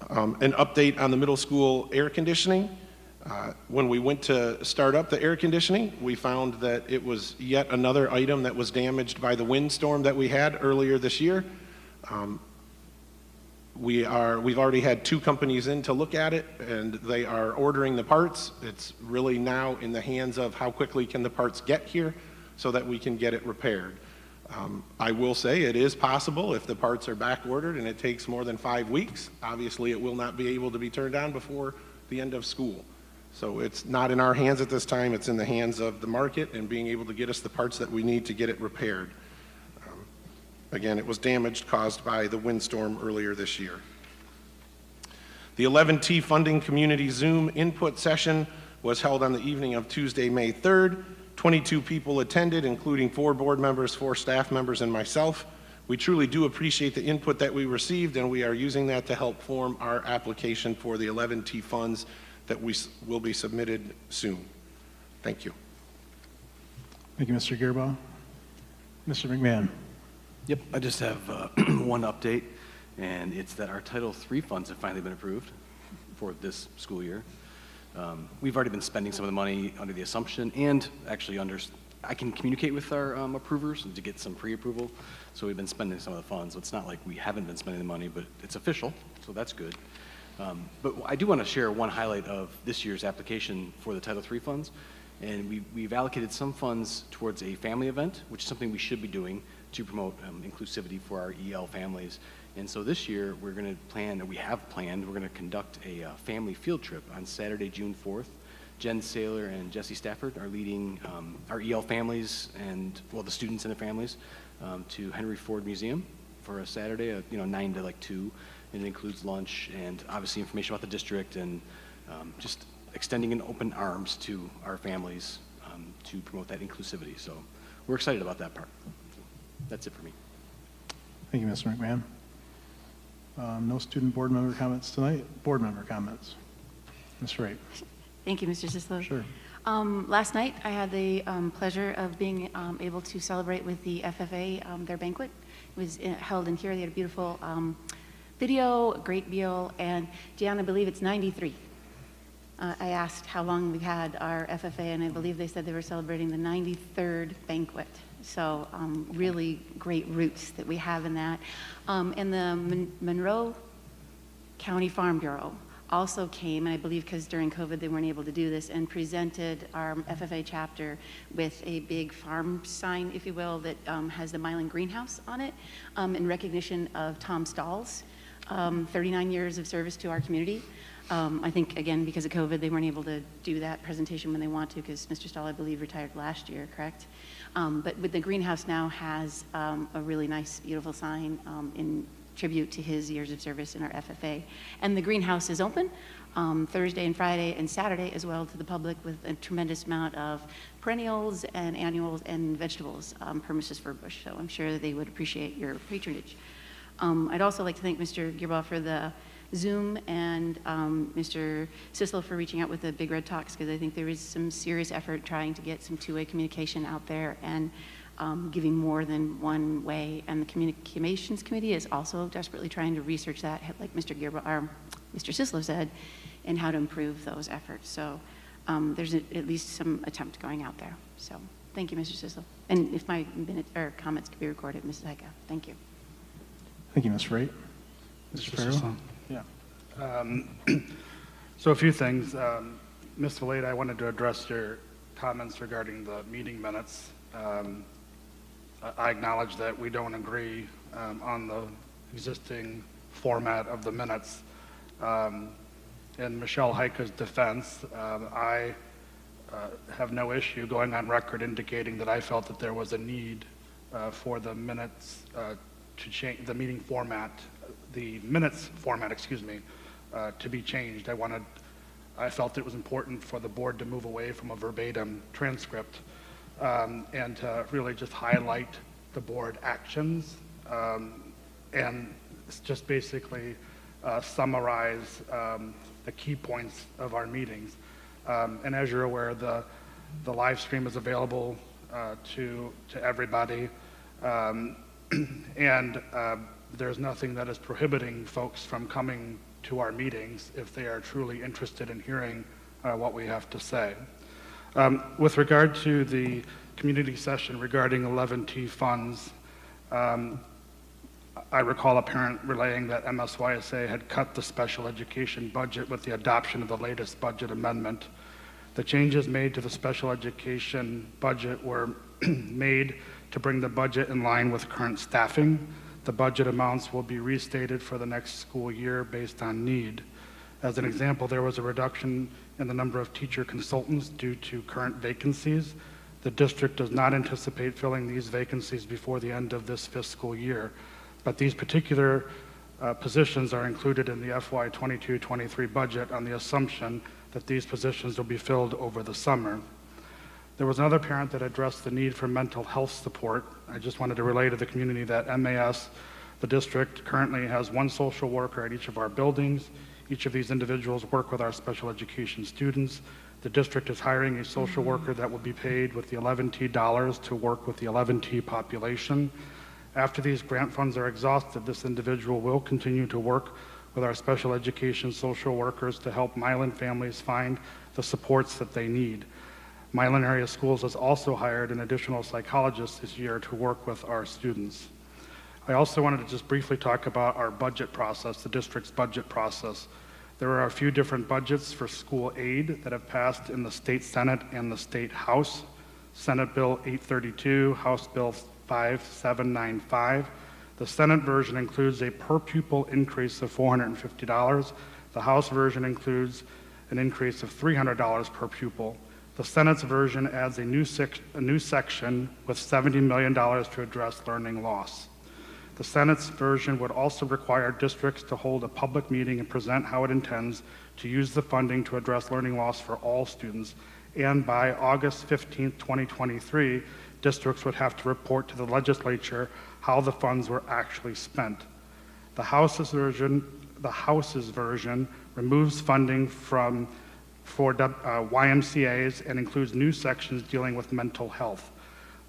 An update on the middle school air conditioning. When we went to start up the air conditioning, we found that it was yet another item that was damaged by the windstorm that we had earlier this year. We've already had 2 companies in to look at it, and they are ordering the parts. It's really now in the hands of how quickly can the parts get here so that we can get it repaired. I will say it is possible if the parts are back ordered and it takes more than 5 weeks, obviously it will not be able to be turned on before the end of school. So it's not in our hands at this time, it's in the hands of the market and being able to get us the parts that we need to get it repaired. Again, it was damage caused by the windstorm earlier this year. The 11T funding community Zoom input session was held on the evening of Tuesday, May 3rd. 22 people attended, including 4 board members, 4 staff members, and myself. We truly do appreciate the input that we received, and we are using that to help form our application for the 11T funds that will be submitted soon. Thank you. Thank you, Mr. Gerbaugh. Mr. McMahon. Yep, I just have one update, and it's that our Title III funds have finally been approved for this school year. We've already been spending some of the money under the assumption and actually under I can communicate with our approvers to get some pre-approval. So we've been spending some of the funds. So it's not like we haven't been spending the money, but it's official, so that's good. But I do want to share one highlight of this year's application for the Title III funds. And we've allocated some funds towards a family event, which is something we should be doing to promote inclusivity for our EL families. And so this year, we're going to plan, or we have planned, we're going to conduct a family field trip on Saturday, June 4th. Jen Saylor and Jesse Stafford are leading our EL families and, well, the students and their families to Henry Ford Museum for a Saturday, 9 to like 2. And it includes lunch and obviously information about the district and just extending an open arms to our families to promote that inclusivity. So we're excited about that part. That's it for me. Thank you, Mr. McMahon. No student board member comments tonight. Board member comments. Ms. Wright. Thank you, Mr. Sislo. Sure. Last night, I had the pleasure of being able to celebrate with the FFA their banquet. It was held in here. They had a beautiful video, a great meal, and Jan, I believe it's 93. I asked how long we've had our FFA, and I believe they said they were celebrating the 93rd banquet. So really great roots that we have in that. And the Monroe County Farm Bureau also came, and I believe because during COVID they weren't able to do this, and presented our FFA chapter with a big farm sign, if you will, that has the Milan greenhouse on it in recognition of Tom Stahl's 39 years of service to our community. I think, again, because of COVID, they weren't able to do that presentation when they want to, because Mr. Stahl, I believe, retired last year, correct? But with the greenhouse now has a really nice, beautiful sign in tribute to his years of service in our FFA. And the greenhouse is open Thursday and Friday and Saturday as well to the public with a tremendous amount of perennials and annuals and vegetables per Mrs. Furbush. So I'm sure that they would appreciate your patronage. I'd also like to thank Mr. Gearbaugh for the Zoom and Mr. Sislo for reaching out with the Big Red Talks, because I think there is some serious effort trying to get some two-way communication out there and giving more than one way. And the Communications Committee is also desperately trying to research that, like Mr. Gearbaugh, or Mr. Sislo said, and how to improve those efforts. So there's at least some attempt going out there. So thank you, Mr. Sislo. And if my minutes or comments could be recorded, Mrs. Heika, thank you. Thank you, Ms. Wright. Mr. Farrell? Sislo. Yeah. So a few things. Ms. Valade, I wanted to address your comments regarding the meeting minutes. I acknowledge that we don't agree on the existing format of the minutes. In Michelle Heika's defense, I have no issue going on record indicating that I felt that there was a need for the minutes to change the meeting format, the minutes format, excuse me, to be changed. I felt it was important for the board to move away from a verbatim transcript and to really just highlight the board actions and just basically summarize the key points of our meetings. And as you're aware, the live stream is available to everybody. And there's nothing that is prohibiting folks from coming to our meetings if they are truly interested in hearing what we have to say. With regard to the community session regarding 11T funds, I recall a parent relaying that MSYSA had cut the special education budget with the adoption of the latest budget amendment. The changes made to the special education budget were made to bring the budget in line with current staffing. The budget amounts will be restated for the next school year based on need. As an example, there was a reduction in the number of teacher consultants due to current vacancies. The district does not anticipate filling these vacancies before the end of this fiscal year, but these particular positions are included in the FY 22-23 budget on the assumption that these positions will be filled over the summer. There was another parent that addressed the need for mental health support. I just wanted to relay to the community that MAS, the district, currently has one social worker at each of our buildings. Each of these individuals work with our special education students. The district is hiring a social worker that will be paid with the 11T dollars to work with the 11T population. After these grant funds are exhausted, this individual will continue to work with our special education social workers to help Milan families find the supports that they need. Milan Area Schools has also hired an additional psychologist this year to work with our students. I also wanted to just briefly talk about our budget process, the district's budget process. There are a few different budgets for school aid that have passed in the State Senate and the State House. Senate Bill 832, House Bill 5795. The Senate version includes a per pupil increase of $450. The House version includes an increase of $300 per pupil. The Senate's version adds a new section with $70 million to address learning loss. The Senate's version would also require districts to hold a public meeting and present how it intends to use the funding to address learning loss for all students. And by August 15, 2023, districts would have to report to the legislature how the funds were actually spent. The House's version removes funding for YMCAs and includes new sections dealing with mental health.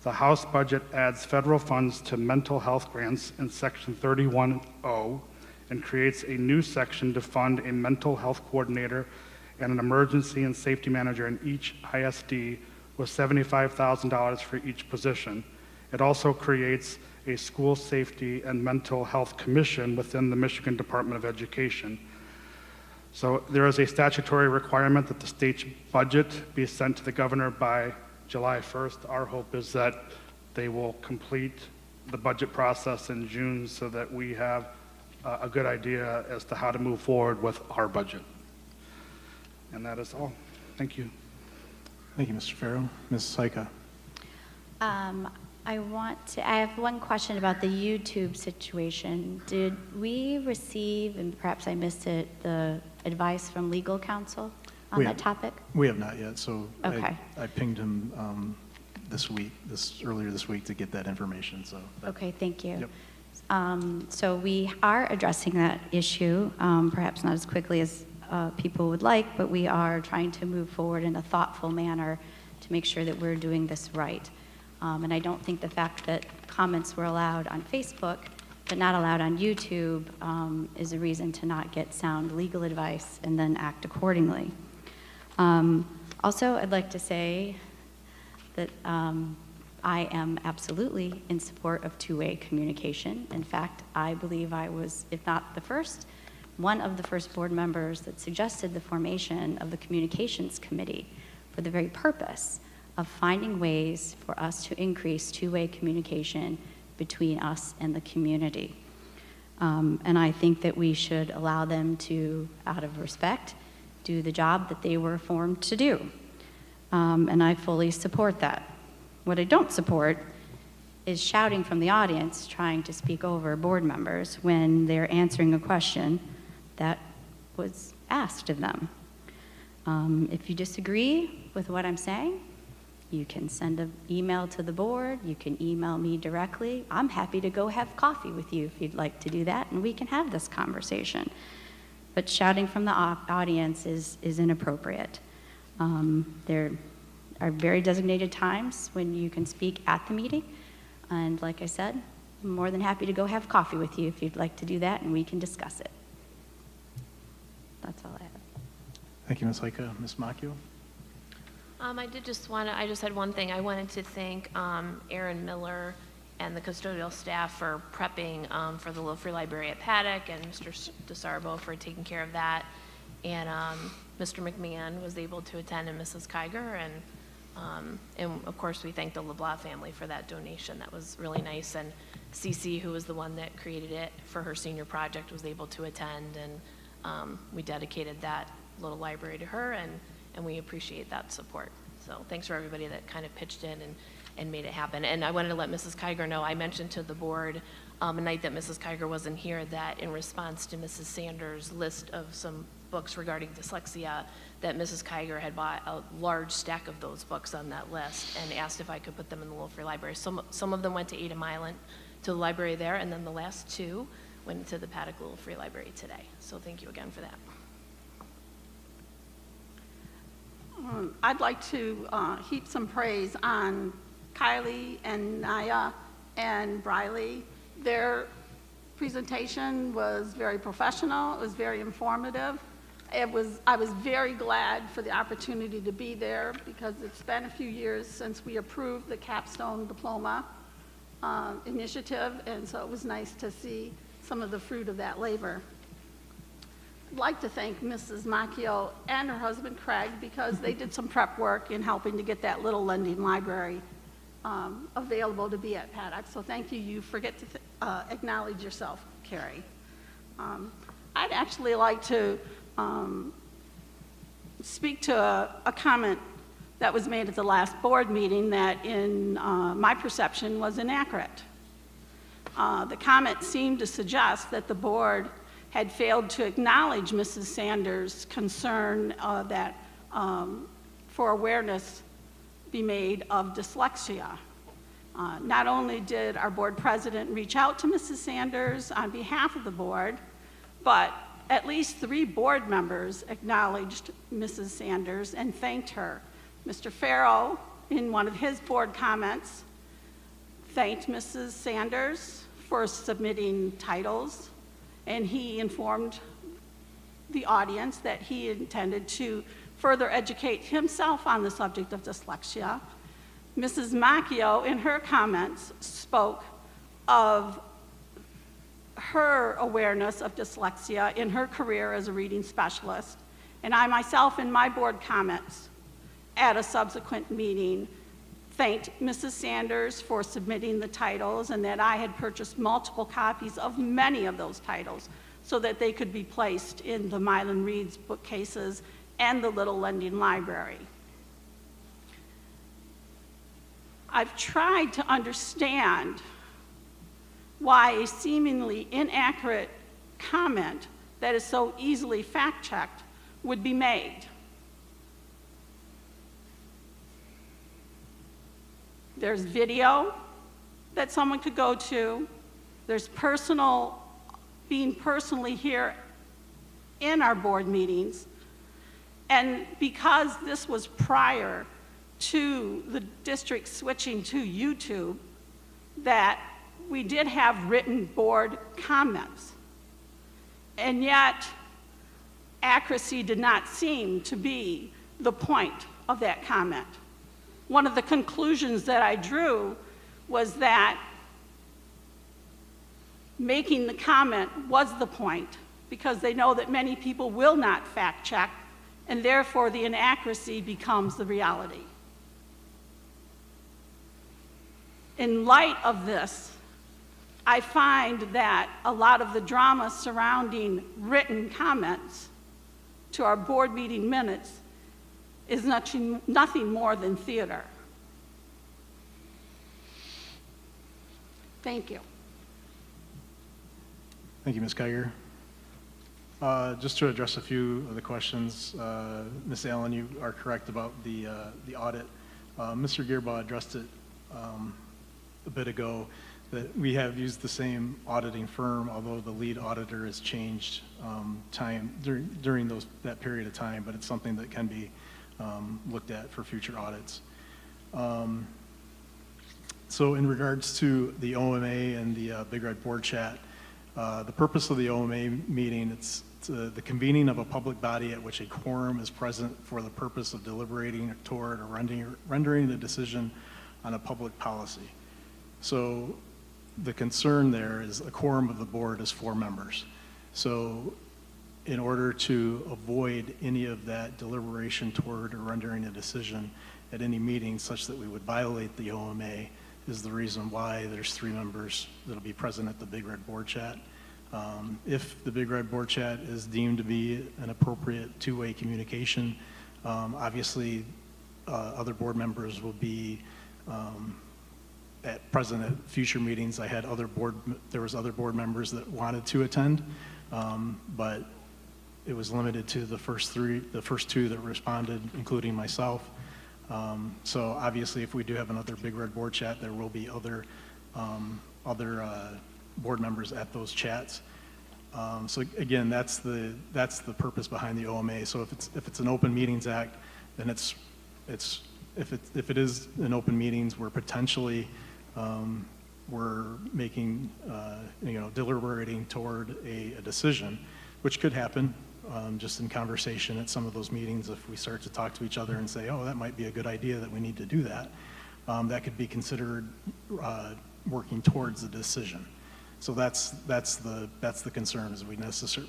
The House budget adds federal funds to mental health grants in Section 31.0 and creates a new section to fund a mental health coordinator and an emergency and safety manager in each ISD with $75,000 for each position. It also creates a school safety and mental health commission within the Michigan Department of Education. So there is a statutory requirement that the state's budget be sent to the governor by July 1st. Our hope is that they will complete the budget process in June so that we have a good idea as to how to move forward with our budget. And that is all. Thank you. Thank you, Mr. Farrow. Ms. Saika. I have one question about the YouTube situation. Did we receive, and perhaps I missed it, the advice from legal counsel on that topic? We have not yet, so okay. I pinged him earlier this week to get that information. So okay, thank you. Yep. So we are addressing that issue, perhaps not as quickly as people would like, but we are trying to move forward in a thoughtful manner to make sure that we're doing this right. And I don't think the fact that comments were allowed on Facebook but not allowed on YouTube is a reason to not get sound legal advice and then act accordingly. Also, I'd like to say that I am absolutely in support of two-way communication. In fact, I believe I was, if not the first, one of the first board members that suggested the formation of the Communications Committee for the very purpose of finding ways for us to increase two-way communication between us and the community. And I think that we should allow them to, out of respect, do the job that they were formed to do. And I fully support that. What I don't support is shouting from the audience, trying to speak over board members when they're answering a question that was asked of them. If you disagree with what I'm saying, you can send an email to the board, you can email me directly. I'm happy to go have coffee with you if you'd like to do that, and we can have this conversation. But shouting from the audience is inappropriate. There are very designated times when you can speak at the meeting, and like I said, I'm more than happy to go have coffee with you if you'd like to do that, and we can discuss it. That's all I have. Thank you, Ms. Saika. Ms. Macchio? I just had one thing. I wanted to thank Aaron Miller and the custodial staff for prepping for the Little Free Library at Paddock, and Mr. DeSarbo for taking care of that. And Mr. McMahon was able to attend, and Mrs. Kiger, and of course we thank the LeBlanc family for that donation. That was really nice. And Cece, who was the one that created it for her senior project, was able to attend, and we dedicated that little library to her, and we appreciate that support. So thanks for everybody that kind of pitched in and made it happen. And I wanted to let Mrs. Kiger know, I mentioned to the board a night that Mrs. Kiger wasn't here that in response to Mrs. Sanders' list of some books regarding dyslexia, that Mrs. Kiger had bought a large stack of those books on that list and asked if I could put them in the Little Free Library. Some of them went to Ada Milan, to the library there, and then the last two went to the Paddock Little Free Library today. So thank you again for that. I'd like to heap some praise on Kylie and Naya and Briley. Their presentation was very professional. It was very informative. I was very glad for the opportunity to be there because it's been a few years since we approved the capstone diploma initiative, and so it was nice to see some of the fruit of that labor. I'd like to thank Mrs. Macchio and her husband Craig because they did some prep work in helping to get that little lending library available to be at Paddock. So thank you. You forget to acknowledge yourself, Carrie. I'd actually like to speak to a comment that was made at the last board meeting that in my perception was inaccurate. The comment seemed to suggest that the board had failed to acknowledge Mrs. Sanders' concern that for awareness be made of dyslexia. Not only did our board president reach out to Mrs. Sanders on behalf of the board, but at least 3 board members acknowledged Mrs. Sanders and thanked her. Mr. Farrell, in one of his board comments, thanked Mrs. Sanders for submitting titles, and he informed the audience that he intended to further educate himself on the subject of dyslexia. Mrs. Macchio, in her comments, spoke of her awareness of dyslexia in her career as a reading specialist, and I myself, in my board comments at a subsequent meeting, thanked Mrs. Sanders for submitting the titles and that I had purchased multiple copies of many of those titles so that they could be placed in the Milan Reads bookcases and the Little Lending Library. I've tried to understand why a seemingly inaccurate comment that is so easily fact-checked would be made. There's video that someone could go to. There's being personally here in our board meetings. And because this was prior to the district switching to YouTube, that we did have written board comments. And yet, accuracy did not seem to be the point of that comment. One of the conclusions that I drew was that making the comment was the point because they know that many people will not fact check, and therefore the inaccuracy becomes the reality. In light of this, I find that a lot of the drama surrounding written comments to our board meeting minutes is nothing more than theater. Thank you. Thank you, Ms. Kiger. Just to address a few of the questions, Ms. Allen, you are correct about the audit. Mr. Gearbaugh addressed it a bit ago, that we have used the same auditing firm, although the lead auditor has changed during that period of time, but it's something that can be looked at for future audits. So in regards to the OMA and the Big Red Board Chat, the purpose of the OMA meeting, it's the convening of a public body at which a quorum is present for the purpose of deliberating toward or rendering a decision on a public policy. So the concern there is a quorum of the board is 4 members. So in order to avoid any of that deliberation toward or rendering a decision at any meeting such that we would violate the OMA is the reason why there's 3 members that'll be present at the Big Red Board Chat. If the Big Red Board Chat is deemed to be an appropriate 2-way communication, obviously other board members will be present at future meetings. There was other board members that wanted to attend, but it was limited to the first 2 that responded, including myself. So obviously, if we do have another Big Red Board Chat, there will be other board members at those chats. So again, that's the purpose behind the OMA. So if it's an Open Meetings Act, then if it is an open meetings, we're potentially we're making deliberating toward a decision, which could happen. just in conversation at some of those meetings, if we start to talk to each other and say, oh, that might be a good idea that we need to do that, that could be considered working towards a decision. So that's the concern, is we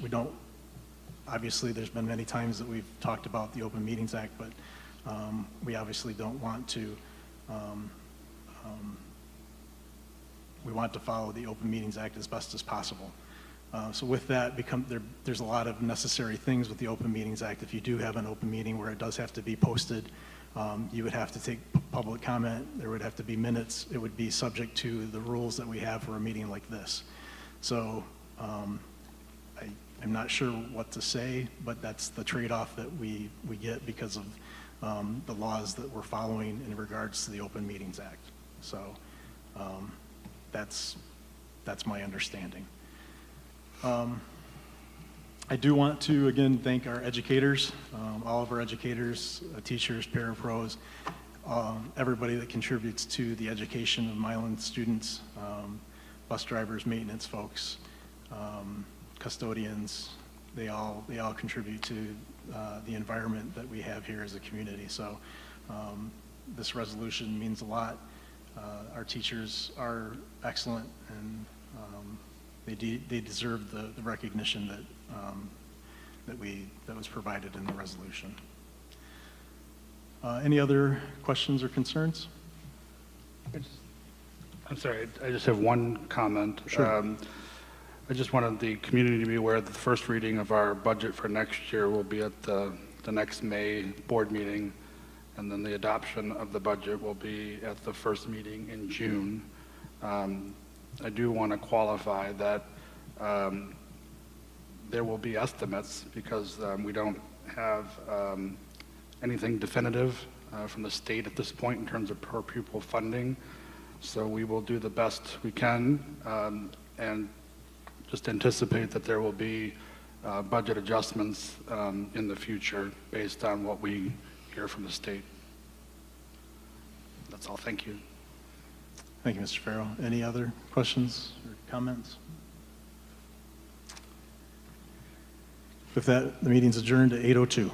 don't, obviously there's been many times that we've talked about the Open Meetings Act, but we obviously don't want to, we want to follow the Open Meetings Act as best as possible. So with that, there's a lot of necessary things with the Open Meetings Act. If you do have an open meeting where it does have to be posted, you would have to take public comment, there would have to be minutes, it would be subject to the rules that we have for a meeting like this. So I'm not sure what to say, but that's the trade-off that we get because of the laws that we're following in regards to the Open Meetings Act. So that's my understanding. I do want to, again, thank our educators, all of our educators, teachers, parapros, everybody that contributes to the education of Milan students, bus drivers, maintenance folks, custodians. They all contribute to the environment that we have here as a community. So this resolution means a lot. Our teachers are excellent, and they deserve the recognition that was provided in the resolution. Any other questions or concerns? I'm sorry, I just have one comment. Sure. I just wanted the community to be aware that the first reading of our budget for next year will be at the next May board meeting, and then the adoption of the budget will be at the first meeting in June. I do want to qualify that there will be estimates because we don't have anything definitive from the state at this point in terms of per pupil funding. So we will do the best we can and just anticipate that there will be budget adjustments in the future based on what we hear from the state. That's all. Thank you. Thank you, Mr. Farrell. Any other questions or comments? With that, the meeting's adjourned at 8:02.